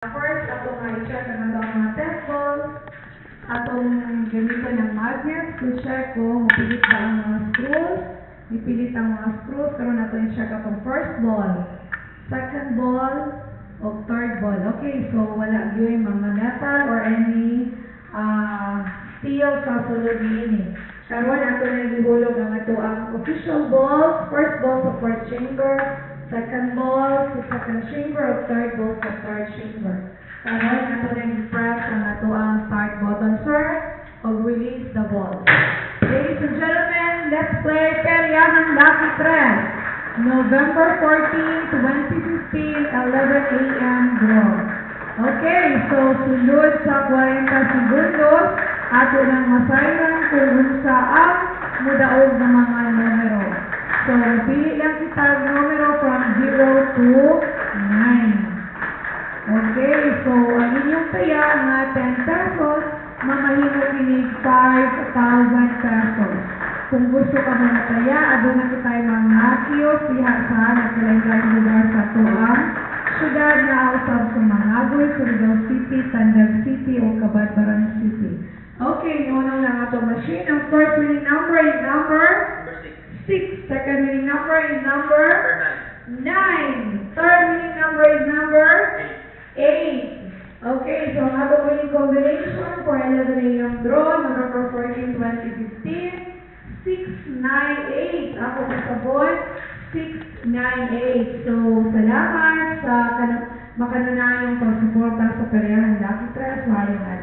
First, atong i-check ang mga test balls. Atong gamito ng magnets to check kung mapilit ba ang mga screws. Ipilit ang mga screws. Karoon nato i-check atong first ball, second ball, o third ball. Okay, so wala yung mga metal or any steel sa sulod niini. Karoon ato na ihulog ang ato ang official balls. First ball sa first chamber, second ball sa second chamber, o third ball sa third chamber. Karoon ato na i-press ang ato ang start button, sir, o release the ball. Ladies and gentlemen, let's play Peryahan Lucky Tres. November 14, 2015, 11 a.m. draw. Okay, so sunod sa 40 segundos, ato nang masayang kung saan mudaog ng mga numero. So, pili lang kita ang numero from 0 to 9. Okay, so ang inyong taya nga 10 pesos, mamahimo kinig 5,000 pesos. Kung gusto ka mo na taya, adun na kita mga kiosk, diha saan at kailangan lugar sa tuang syudad na usab sa Managua, Surigao City, Tandag City, o Cabanaturan City. Okay, unang lang ato machine. Ang first winning number is number 6. Second winning number is number 9. Third winning number is number 8. Okay, so ang ato winning combination for 11 a.m. draw, November 14, 2015, 698. Ako sa board, 698. So, salamat sa makanunayang pagsuporta sa Peryahan Lucky Tres. Maraming